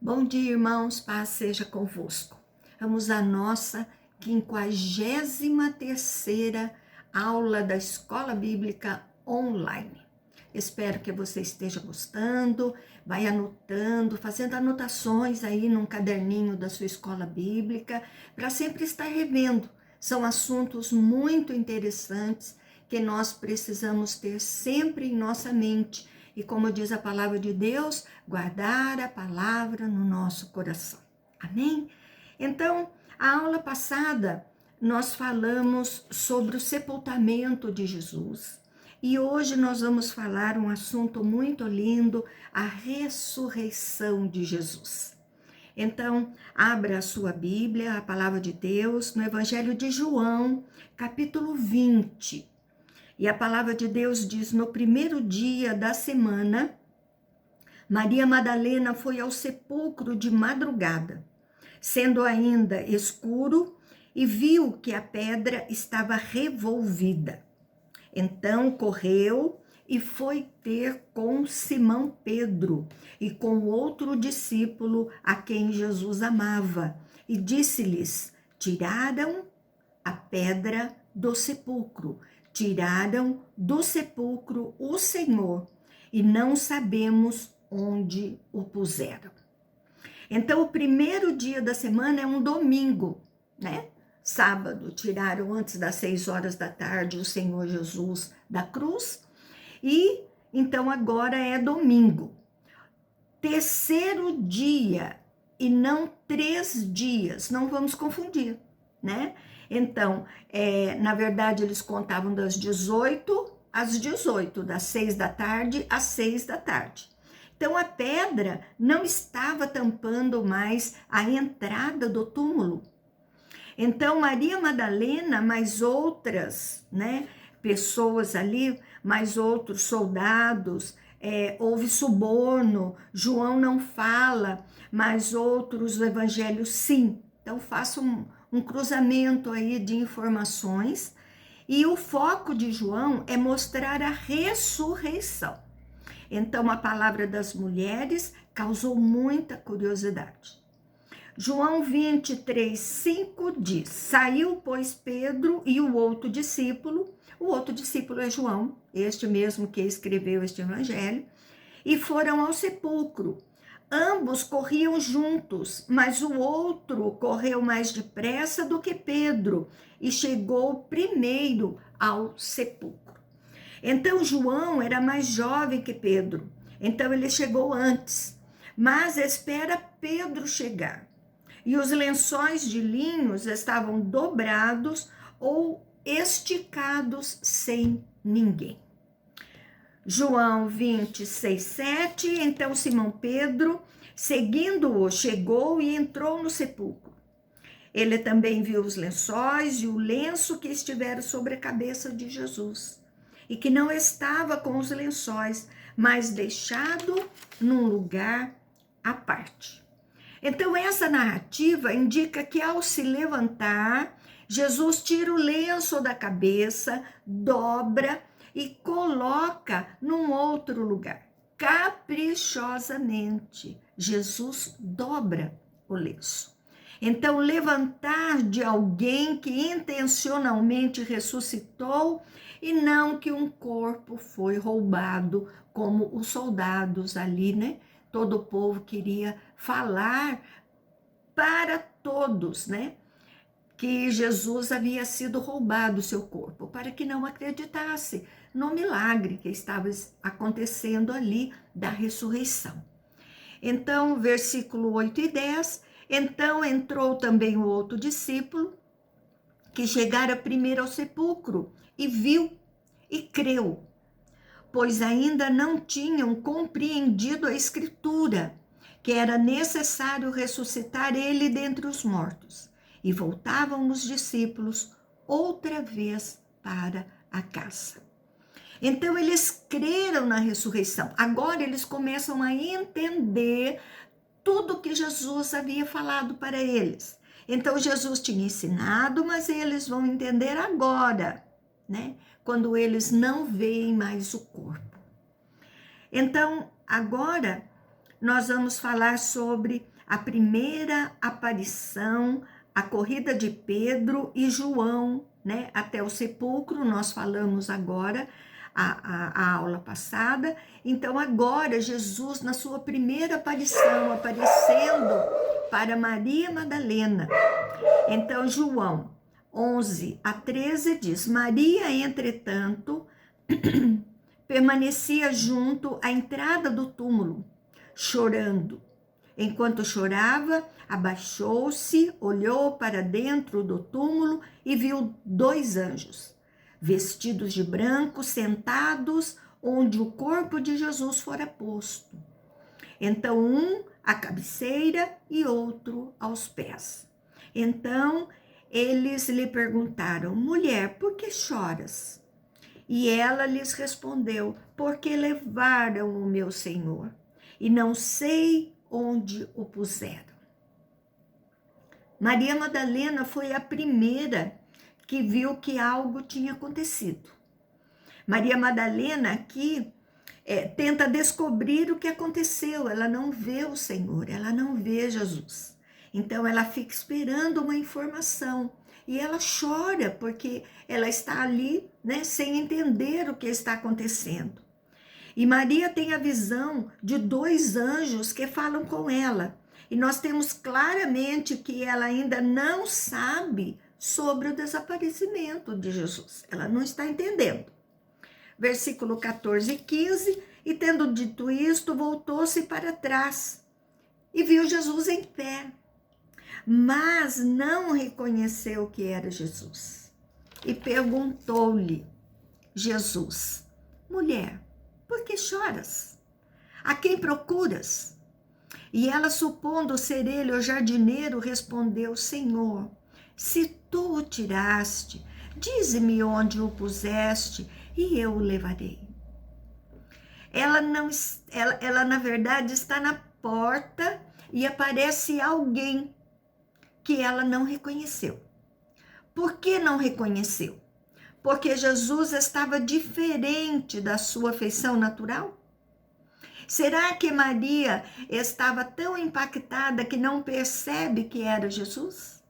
Bom dia, irmãos, paz seja convosco. Vamos à nossa 53ª aula da Escola Bíblica Online. Espero que você esteja gostando, vai anotando, fazendo anotações aí num caderninho da sua escola bíblica, para sempre estar revendo. São assuntos muito interessantes que nós precisamos ter sempre em nossa mente. E como diz a palavra de Deus, guardar a palavra no nosso coração. Amém? Então, a aula passada, nós falamos sobre o sepultamento de Jesus. E hoje nós vamos falar um assunto muito lindo, a ressurreição de Jesus. Então, abra a sua Bíblia, a palavra de Deus, no Evangelho de João, capítulo 20. E a palavra de Deus diz: no primeiro dia da semana, Maria Madalena foi ao sepulcro de madrugada, sendo ainda escuro, e viu que a pedra estava revolvida. Então correu e foi ter com Simão Pedro e com outro discípulo a quem Jesus amava, e disse-lhes: tiraram a pedra do sepulcro. Tiraram do sepulcro o Senhor e não sabemos onde o puseram. Então, o primeiro dia da semana é um domingo, né? Sábado, tiraram antes das 6 horas da tarde o Senhor Jesus da cruz. E então agora é domingo. Terceiro dia e não 3 dias, não vamos confundir, né? Então, na verdade, eles contavam das 18 às 18, das 6 da tarde às 6 da tarde. Então, a pedra não estava tampando mais a entrada do túmulo. Então, Maria Madalena, mais outras, né, pessoas ali, mais outros soldados, houve suborno, João não fala, mas outros do evangelho sim. Então, faço um cruzamento aí de informações, e o foco de João é mostrar a ressurreição. Então, a palavra das mulheres causou muita curiosidade. João 23:5 diz: saiu, pois, Pedro e o outro discípulo é João, este mesmo que escreveu este evangelho, e foram ao sepulcro. Ambos corriam juntos, mas o outro correu mais depressa do que Pedro e chegou primeiro ao sepulcro. Então, João era mais jovem que Pedro, então ele chegou antes, mas espera Pedro chegar. E os lençóis de linhos estavam dobrados ou esticados sem ninguém. João 26:7, então Simão Pedro, seguindo-o, chegou e entrou no sepulcro. Ele também viu os lençóis e o lenço que estivera sobre a cabeça de Jesus, e que não estava com os lençóis, mas deixado num lugar à parte. Então, essa narrativa indica que ao se levantar, Jesus tira o lenço da cabeça, dobra e coloca num outro lugar. Caprichosamente, Jesus dobra o lenço. Então, levantar de alguém que intencionalmente ressuscitou e não que um corpo foi roubado, como os soldados ali, né? Todo o povo queria falar para todos, né? Que Jesus havia sido roubado o seu corpo, para que não acreditasse no milagre que estava acontecendo ali da ressurreição. Então, versículo 8 e 10, então entrou também o outro discípulo, que chegara primeiro ao sepulcro, e viu e creu, pois ainda não tinham compreendido a Escritura, que era necessário ressuscitar ele dentre os mortos. E voltavam os discípulos outra vez para a casa. Então, eles creram na ressurreição. Agora, eles começam a entender tudo que Jesus havia falado para eles. Então, Jesus tinha ensinado, mas eles vão entender agora, né? Quando eles não veem mais o corpo. Então, agora, nós vamos falar sobre a primeira aparição, a corrida de Pedro e João, né, até o sepulcro. Nós falamos agora a aula passada. Então agora Jesus, na sua primeira aparição, aparecendo para Maria Madalena. Então João 11-13 diz: Maria, entretanto, permanecia junto à entrada do túmulo, chorando. Enquanto chorava, abaixou-se, olhou para dentro do túmulo e viu 2 anjos, vestidos de branco, sentados onde o corpo de Jesus fora posto. Então, um à cabeceira e outro aos pés. Então, eles lhe perguntaram: mulher, por que choras? E ela lhes respondeu: porque levaram o meu Senhor, e não sei onde o puseram. Maria Madalena foi a primeira que viu que algo tinha acontecido. Maria Madalena aqui tenta descobrir o que aconteceu. Ela não vê o Senhor, ela não vê Jesus. Então ela fica esperando uma informação e ela chora porque ela está ali, né, sem entender o que está acontecendo. E Maria tem a visão de 2 anjos que falam com ela. E nós temos claramente que ela ainda não sabe sobre o desaparecimento de Jesus. Ela não está entendendo. Versículo 14-15, e tendo dito isto, voltou-se para trás e viu Jesus em pé, mas não reconheceu que era Jesus. E perguntou-lhe Jesus: mulher, por que choras? A quem procuras? E ela, supondo ser ele o jardineiro, respondeu: Senhor, se tu o tiraste, dize-me onde o puseste e eu o levarei. Ela na verdade está na porta e aparece alguém que ela não reconheceu. Por que não reconheceu? Porque Jesus estava diferente da sua feição natural? Será que Maria estava tão impactada que não percebe que era Jesus?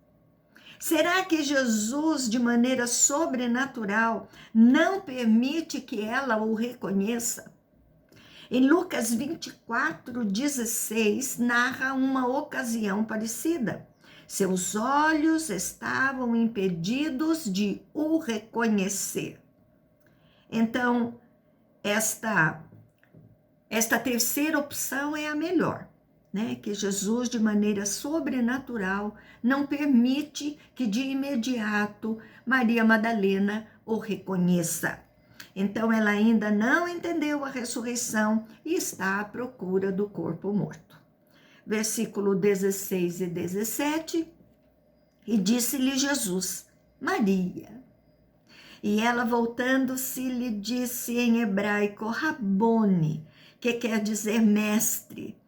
Será que Jesus, de maneira sobrenatural, não permite que ela o reconheça? Em Lucas 24:16, narra uma ocasião parecida. Seus olhos estavam impedidos de o reconhecer. Então, esta terceira opção é a melhor, né? Que Jesus, de maneira sobrenatural, não permite que de imediato Maria Madalena o reconheça. Então, ela ainda não entendeu a ressurreição e está à procura do corpo morto. Versículo 16 e 17, e disse-lhe Jesus: Maria. E ela, voltando-se, lhe disse em hebraico: Rabone, que quer dizer mestre.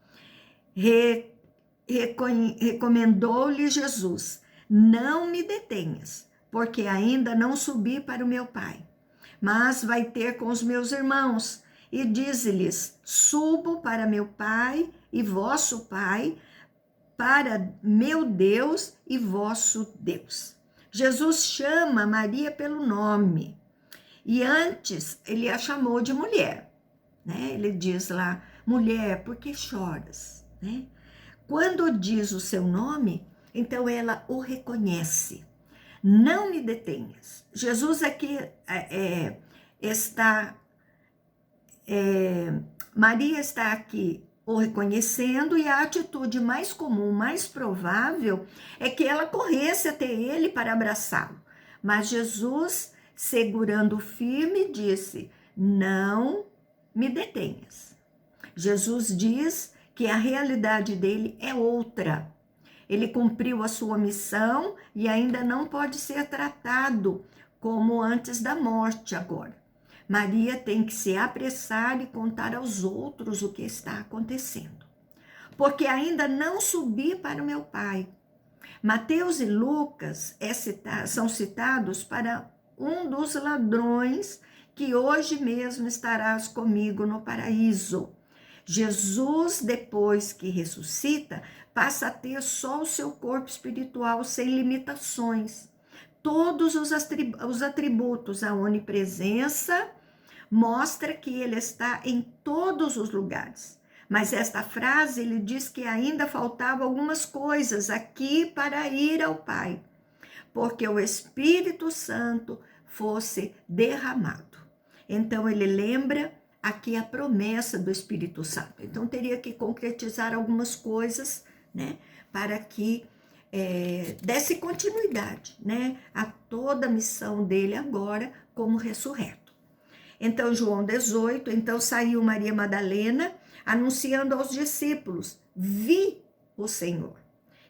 Recomendou-lhe Jesus: não me detenhas, porque ainda não subi para o meu Pai, mas vai ter com os meus irmãos. E diz-lhes: subo para meu Pai e vosso Pai, para meu Deus e vosso Deus. Jesus chama Maria pelo nome. E antes ele a chamou de mulher, né? Ele diz lá: mulher, por que choras? Né? Quando diz o seu nome, então ela o reconhece. Não me detenhas. Jesus aqui Maria está aqui o reconhecendo, e a atitude mais comum, mais provável, é que ela corresse até ele para abraçá-lo. Mas Jesus, segurando firme, disse: não me detenhas. Jesus diz que a realidade dele é outra. Ele cumpriu a sua missão e ainda não pode ser tratado como antes da morte agora. Maria tem que se apressar e contar aos outros o que está acontecendo, porque ainda não subi para o meu Pai. Mateus e Lucas são citados para um dos ladrões que hoje mesmo estarás comigo no paraíso. Jesus, depois que ressuscita, passa a ter só o seu corpo espiritual sem limitações. Todos os atributos, a onipresença, mostra que ele está em todos os lugares. Mas esta frase, ele diz que ainda faltava algumas coisas aqui para ir ao Pai, porque o Espírito Santo fosse derramado. Então, ele lembra aqui a promessa do Espírito Santo. Então, teria que concretizar algumas coisas, né, para que desse continuidade, né, a toda a missão dele agora como ressurreto. Então, João 18, então saiu Maria Madalena, anunciando aos discípulos: vi o Senhor.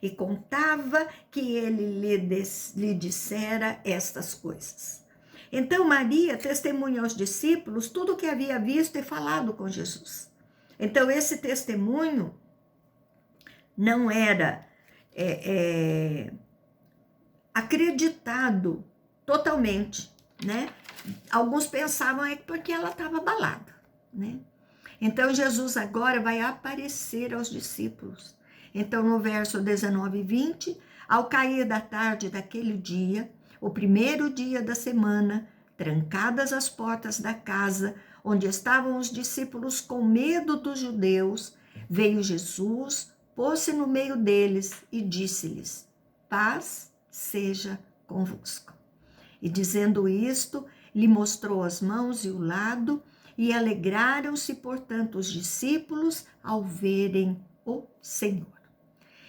E contava que ele lhe dissera estas coisas. Então, Maria testemunha aos discípulos tudo o que havia visto e falado com Jesus. Então, esse testemunho não era acreditado totalmente, né? Alguns pensavam porque ela estava abalada, né? Então, Jesus agora vai aparecer aos discípulos. Então, no verso 19 e 20, ao cair da tarde daquele dia, o primeiro dia da semana, trancadas as portas da casa, onde estavam os discípulos com medo dos judeus, veio Jesus, pôs-se no meio deles e disse-lhes: paz seja convosco. E dizendo isto, lhe mostrou as mãos e o lado, e alegraram-se, portanto, os discípulos ao verem o Senhor.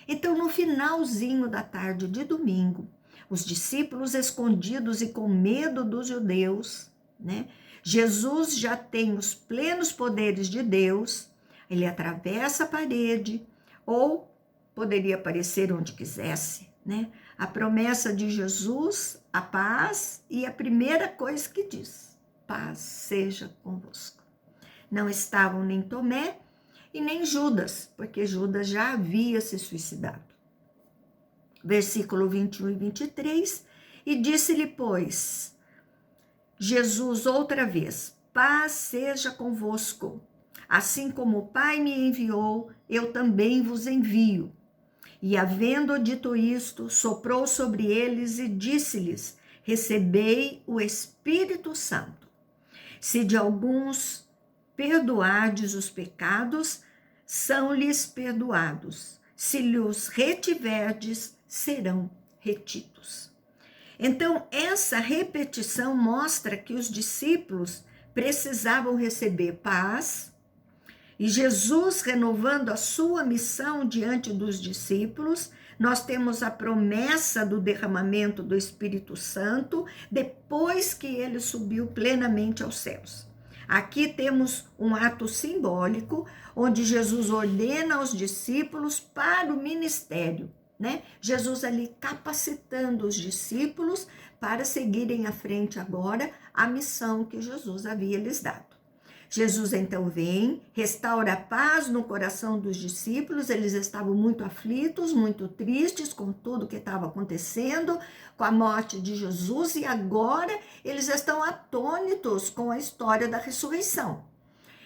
Então, no finalzinho da tarde de domingo, os discípulos escondidos e com medo dos judeus, né? Jesus já tem os plenos poderes de Deus, ele atravessa a parede, ou poderia aparecer onde quisesse, né? A promessa de Jesus, a paz, e a primeira coisa que diz: paz seja convosco. Não estavam nem Tomé e nem Judas, porque Judas já havia se suicidado. Versículo 21 e 23, e disse-lhe, pois, Jesus outra vez: paz seja convosco. Assim como o Pai me enviou, eu também vos envio. E havendo dito isto, soprou sobre eles e disse-lhes: recebei o Espírito Santo. Se de alguns perdoardes os pecados, são-lhes perdoados. Se lhes retiverdes, serão retidos. Então, essa repetição mostra que os discípulos precisavam receber paz, e Jesus renovando a sua missão diante dos discípulos. Nós temos a promessa do derramamento do Espírito Santo depois que ele subiu plenamente aos céus. Aqui temos um ato simbólico onde Jesus ordena aos discípulos para o ministério, né? Jesus ali capacitando os discípulos para seguirem à frente agora a missão que Jesus havia lhes dado. Jesus então vem, restaura a paz no coração dos discípulos. Eles estavam muito aflitos, muito tristes com tudo que estava acontecendo, com a morte de Jesus, e agora eles estão atônitos com a história da ressurreição.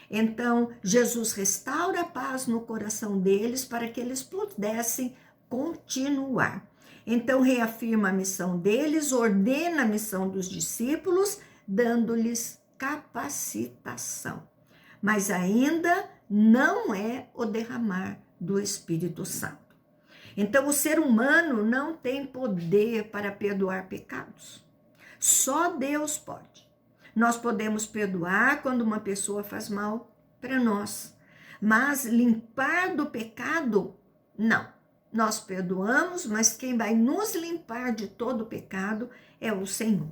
Então, Jesus restaura a paz no coração deles para que eles pudessem continuar. Então, reafirma a missão deles, ordena a missão dos discípulos, dando-lhes capacitação. Mas ainda não é o derramar do Espírito Santo. Então, o ser humano não tem poder para perdoar pecados. Só Deus pode. Nós podemos perdoar quando uma pessoa faz mal para nós, mas limpar do pecado, não. Nós perdoamos, mas quem vai nos limpar de todo o pecado é o Senhor.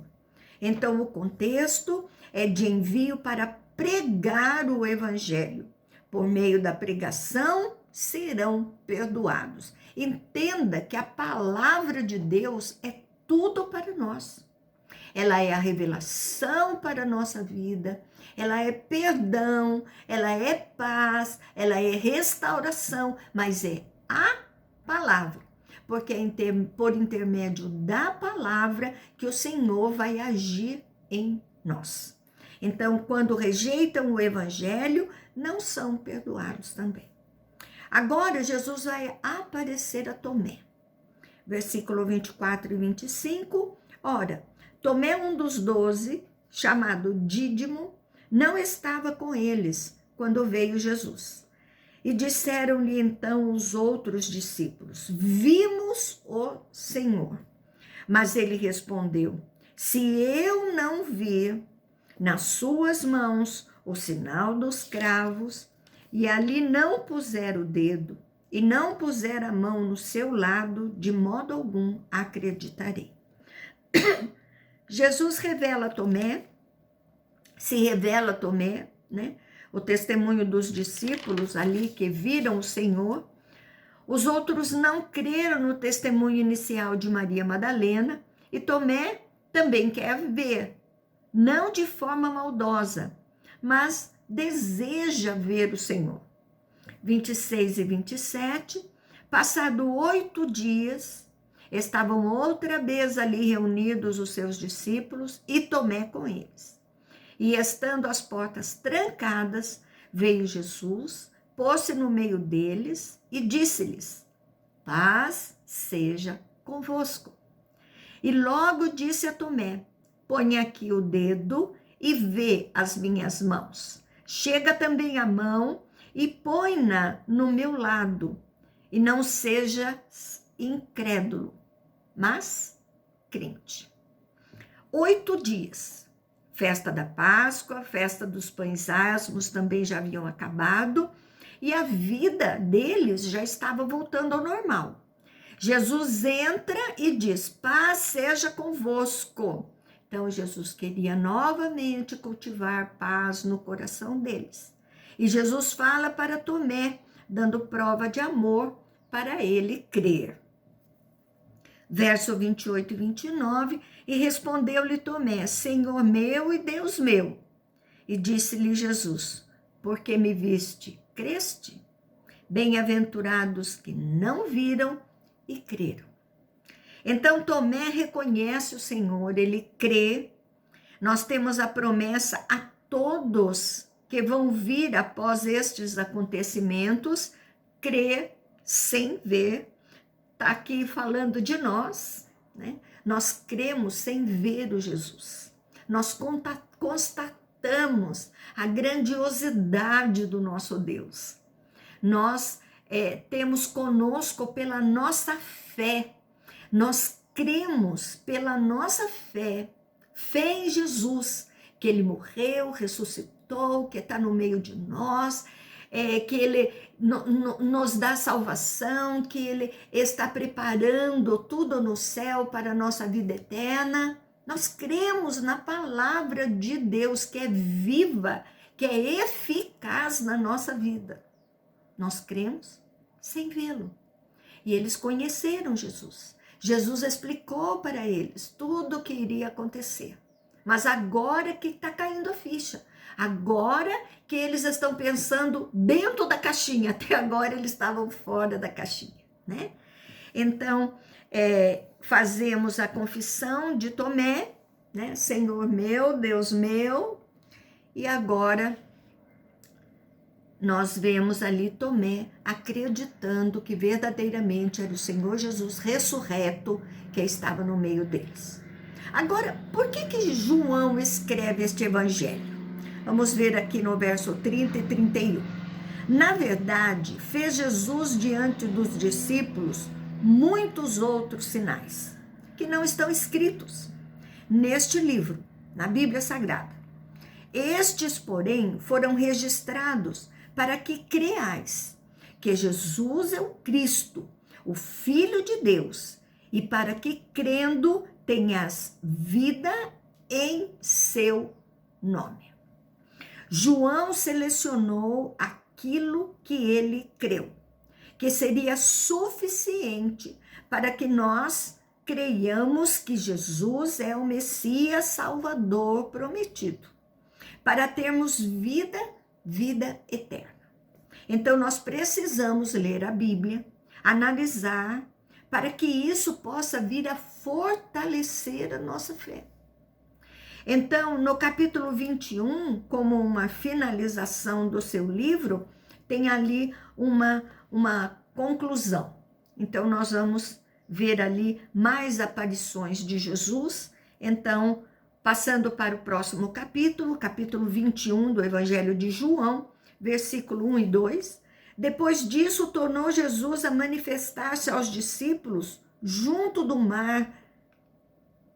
Então, o contexto é de envio para pregar o evangelho. Por meio da pregação, serão perdoados. Entenda que a palavra de Deus é tudo para nós. Ela é a revelação para a nossa vida, ela é perdão, ela é paz, ela é restauração, mas é a palavra, porque é por intermédio da palavra que o Senhor vai agir em nós. Então, quando rejeitam o evangelho, não são perdoados também. Agora, Jesus vai aparecer a Tomé. Versículo 24 e 25. Ora, Tomé, um dos 12, chamado Dídimo, não estava com eles quando veio Jesus. E disseram-lhe então os outros discípulos: vimos o Senhor. Mas ele respondeu: se eu não vir nas suas mãos o sinal dos cravos, e ali não puser o dedo, e não puser a mão no seu lado, de modo algum acreditarei. Jesus revela a Tomé, se revela a Tomé, né? O testemunho dos discípulos ali que viram o Senhor. Os outros não creram no testemunho inicial de Maria Madalena, e Tomé também quer ver, não de forma maldosa, mas deseja ver o Senhor. 26 e 27, passado 8 dias, estavam outra vez ali reunidos os seus discípulos e Tomé com eles. E estando as portas trancadas, veio Jesus, pôs-se no meio deles e disse-lhes: paz seja convosco. E logo disse a Tomé: põe aqui o dedo e vê as minhas mãos. Chega também a mão e põe-na no meu lado. E não seja incrédulo, mas crente. 8 dias. Festa da Páscoa, festa dos pães asmos também já haviam acabado. E a vida deles já estava voltando ao normal. Jesus entra e diz: paz seja convosco. Então, Jesus queria novamente cultivar paz no coração deles. E Jesus fala para Tomé, dando prova de amor para ele crer. Verso 28 e 29, e respondeu-lhe Tomé: Senhor meu e Deus meu. E disse-lhe Jesus: porque me viste, creste? Bem-aventurados que não viram e creram. Então Tomé reconhece o Senhor, ele crê. Nós temos a promessa a todos que vão vir após estes acontecimentos, crer sem ver. Está aqui falando de nós, né? Nós cremos sem ver o Jesus. Nós constatamos a grandiosidade do nosso Deus. Nós temos conosco pela nossa fé. Nós cremos pela nossa fé em Jesus, que ele morreu, ressuscitou, que está no meio de nós, que ele nos dá salvação, que ele está preparando tudo no céu para a nossa vida eterna. Nós cremos na palavra de Deus, que é viva, que é eficaz na nossa vida. Nós cremos sem vê-lo. E eles conheceram Jesus. Jesus explicou para eles tudo o que iria acontecer. Mas agora que está caindo a ficha. Agora que eles estão pensando dentro da caixinha. Até agora eles estavam fora da caixinha, né? Então, fazemos a confissão de Tomé, né? Senhor meu, Deus meu. E agora nós vemos ali Tomé acreditando que verdadeiramente era o Senhor Jesus ressurreto que estava no meio deles. Agora, por que João escreve este evangelho? Vamos ver aqui no verso 30 e 31. Na verdade, fez Jesus diante dos discípulos muitos outros sinais, que não estão escritos neste livro, na Bíblia Sagrada. Estes, porém, foram registrados para que creais que Jesus é o Cristo, o Filho de Deus, e para que, crendo, tenhas vida em seu nome. João selecionou aquilo que ele creu, que seria suficiente para que nós creiamos que Jesus é o Messias Salvador prometido, para termos vida eterna. Então, nós precisamos ler a Bíblia, analisar, para que isso possa vir a fortalecer a nossa fé. Então, no capítulo 21, como uma finalização do seu livro, tem ali uma conclusão. Então, nós vamos ver ali mais aparições de Jesus. Então, passando para o próximo capítulo, capítulo 21 do Evangelho de João, versículo 1 e 2. Depois disso, tornou Jesus a manifestar-se aos discípulos junto do mar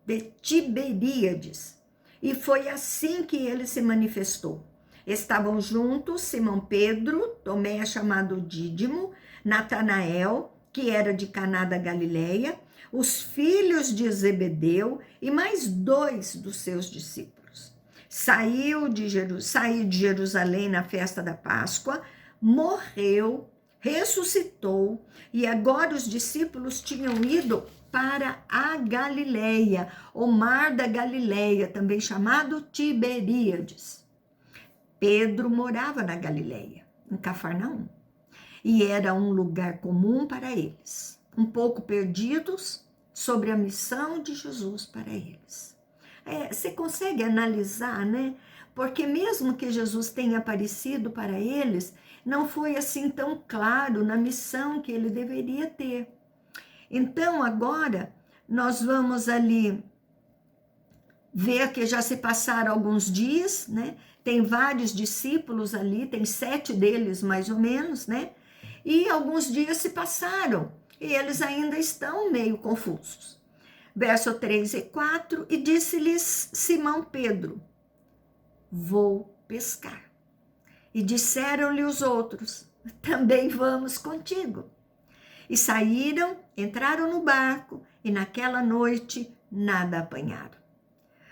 de Tiberíades. E foi assim que ele se manifestou. Estavam juntos Simão Pedro, Tomé chamado Dídimo, Natanael, que era de Caná da Galileia, os filhos de Zebedeu e mais 2 dos seus discípulos. Saiu de Jerusalém na festa da Páscoa, morreu, ressuscitou, e agora os discípulos tinham ido para a Galileia, o mar da Galileia, também chamado Tiberíades. Pedro morava na Galileia, em Cafarnaum, e era um lugar comum para eles, um pouco perdidos sobre a missão de Jesus para eles. Você consegue analisar, né? Porque mesmo que Jesus tenha aparecido para eles, não foi assim tão claro na missão que ele deveria ter. Então, agora, nós vamos ali ver que já se passaram alguns dias, né? Tem vários discípulos ali, tem 7 deles mais ou menos, né? E alguns dias se passaram e eles ainda estão meio confusos. Verso 3 e 4, e disse-lhes Simão Pedro, vou pescar. E disseram-lhe os outros, também vamos contigo. E saíram, entraram no barco, e naquela noite nada apanharam.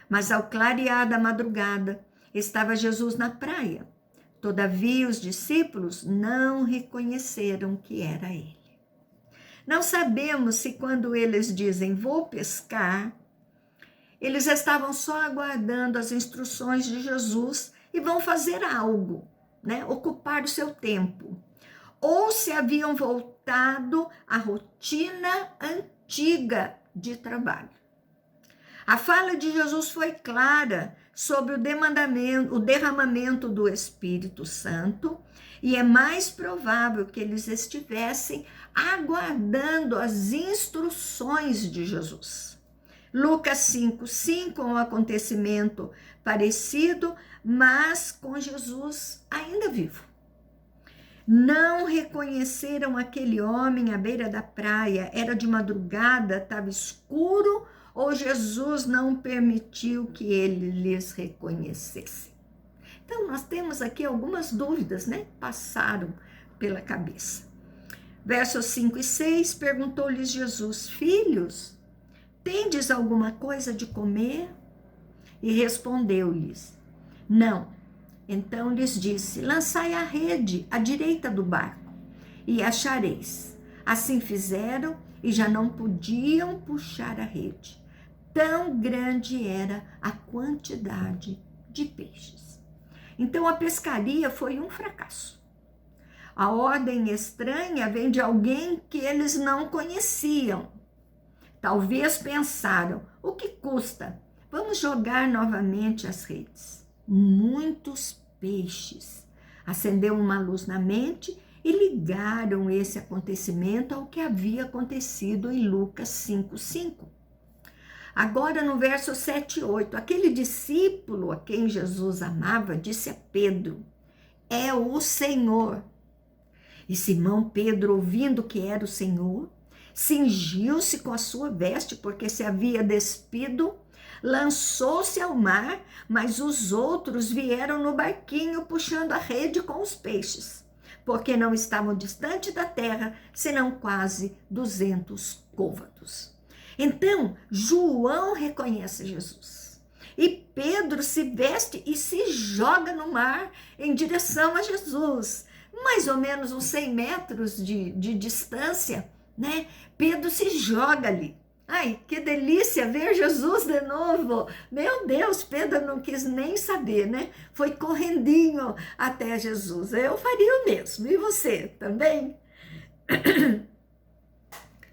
Mas ao clarear da madrugada, estava Jesus na praia. Todavia os discípulos não reconheceram que era ele. Não sabemos se quando eles dizem, vou pescar, eles estavam só aguardando as instruções de Jesus e vão fazer algo, né? Ocupar o seu tempo. Ou se haviam voltado à rotina antiga de trabalho. A fala de Jesus foi clara sobre o derramamento do Espírito Santo, e é mais provável que eles estivessem aguardando as instruções de Jesus. Lucas 5:5, um acontecimento parecido, mas com Jesus ainda vivo. Não reconheceram aquele homem à beira da praia, era de madrugada, estava escuro, ou Jesus não permitiu que ele lhes reconhecesse. Então, nós temos aqui algumas dúvidas, né? Passaram pela cabeça. Versos 5 e 6, perguntou-lhes Jesus, filhos, tendes alguma coisa de comer? E respondeu-lhes, não. Então lhes disse, lançai a rede à direita do barco, e achareis. Assim fizeram, e já não podiam puxar a rede. Tão grande era a quantidade de peixes. Então a pescaria foi um fracasso. A ordem estranha vem de alguém que eles não conheciam. Talvez pensaram, o que custa? Vamos jogar novamente as redes. Muitos peixes. Acendeu uma luz na mente e ligaram esse acontecimento ao que havia acontecido em Lucas 5:5. Agora no verso 7 e 8, aquele discípulo a quem Jesus amava disse a Pedro, é o Senhor. E Simão Pedro, ouvindo que era o Senhor, cingiu-se com a sua veste, porque se havia despido, lançou-se ao mar, mas os outros vieram no barquinho puxando a rede com os peixes, porque não estavam distante da terra, senão quase 200 côvados. Então, João reconhece Jesus. E Pedro se veste e se joga no mar em direção a Jesus. Mais ou menos uns 100 metros de distância, né? Pedro se joga ali. Ai, que delícia ver Jesus de novo. Meu Deus, Pedro não quis nem saber, né? Foi correndinho até Jesus. Eu faria o mesmo. E você também?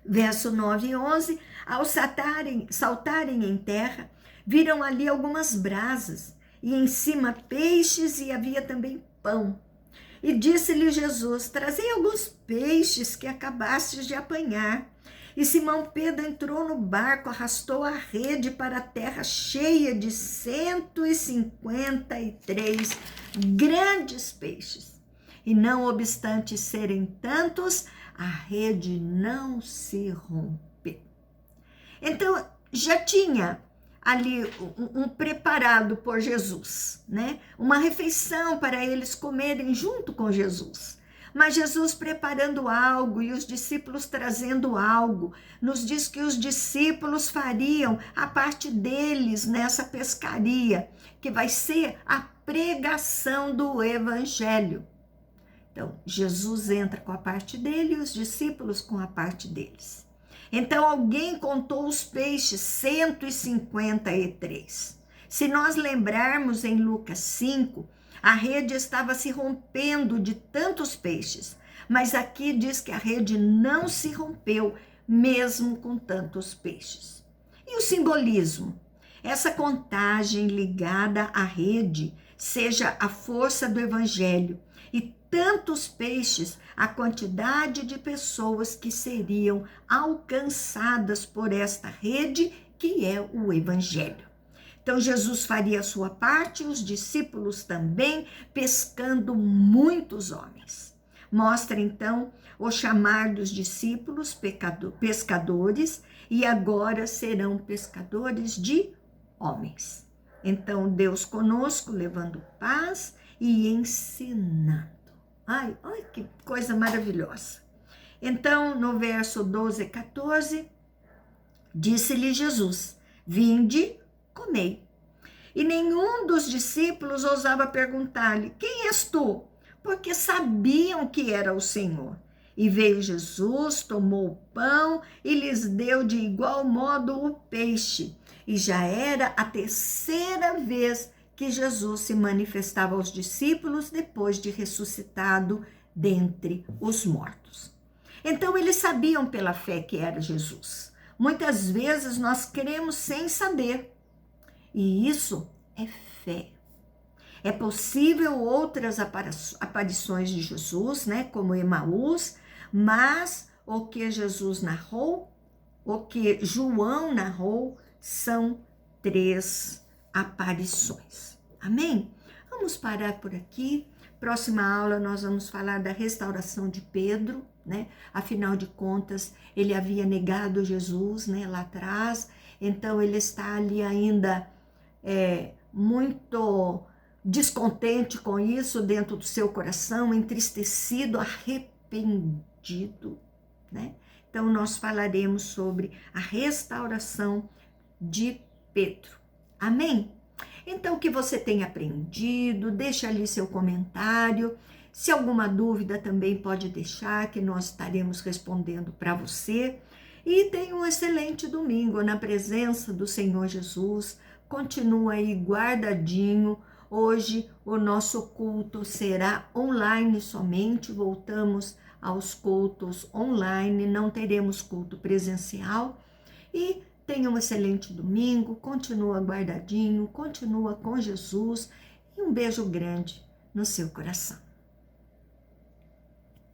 Verso 9 e 11. Ao saltarem em terra, Viram ali algumas brasas, e em cima peixes, e havia também pão. E disse-lhe Jesus: trazei alguns peixes que acabastes de apanhar. E Simão Pedro entrou no barco, arrastou a rede para a terra cheia de 153 grandes peixes. E não obstante serem tantos, a rede não se rompeu. Então, já tinha ali um preparado por Jesus, né? Uma refeição para eles comerem junto com Jesus. Mas Jesus preparando algo e os discípulos trazendo algo, nos diz que os discípulos fariam a parte deles nessa pescaria, que vai ser a pregação do evangelho. Então, Jesus entra com a parte dele e os discípulos com a parte deles. Então, alguém contou os peixes, 153. Se nós lembrarmos em Lucas 5, a rede estava se rompendo de tantos peixes, mas aqui diz que a rede não se rompeu, mesmo com tantos peixes. E o simbolismo? Essa contagem ligada à rede, seja a força do evangelho, e tantos peixes, a quantidade de pessoas que seriam alcançadas por esta rede, que é o evangelho. Então, Jesus faria a sua parte, os discípulos também, pescando muitos homens. Mostra, então, o chamar dos discípulos pescadores, e agora serão pescadores de homens. Então, Deus conosco, levando paz e ensinando. Ai, que coisa maravilhosa. Então, no verso 12 e 14, disse-lhe Jesus: vinde, comei. E nenhum dos discípulos ousava perguntar-lhe: quem és tu? Porque sabiam que era o Senhor. E veio Jesus, tomou o pão e lhes deu de igual modo o peixe. E já era a terceira vez que Jesus se manifestava aos discípulos depois de ressuscitado dentre os mortos. Então eles sabiam pela fé que era Jesus. Muitas vezes nós cremos sem saber. E isso é fé. É possível outras aparições de Jesus, né, como Emaús, mas o que Jesus narrou, o que João narrou, são 3 aparições. Amém? Vamos parar por aqui. Próxima aula nós vamos falar da restauração de Pedro, né? Afinal de contas, ele havia negado Jesus, né, lá atrás. Então ele está ali ainda muito descontente com isso dentro do seu coração, entristecido, arrependido, né? Então nós falaremos sobre a restauração de Pedro. Amém? Então, que você tenha aprendido, deixa ali seu comentário. Se alguma dúvida também pode deixar, que nós estaremos respondendo para você. E tenha um excelente domingo na presença do Senhor Jesus. Continua aí guardadinho. Hoje o nosso culto será online somente. Voltamos aos cultos online, não teremos culto presencial. E tenha um excelente domingo, continua guardadinho, continua com Jesus e um beijo grande no seu coração.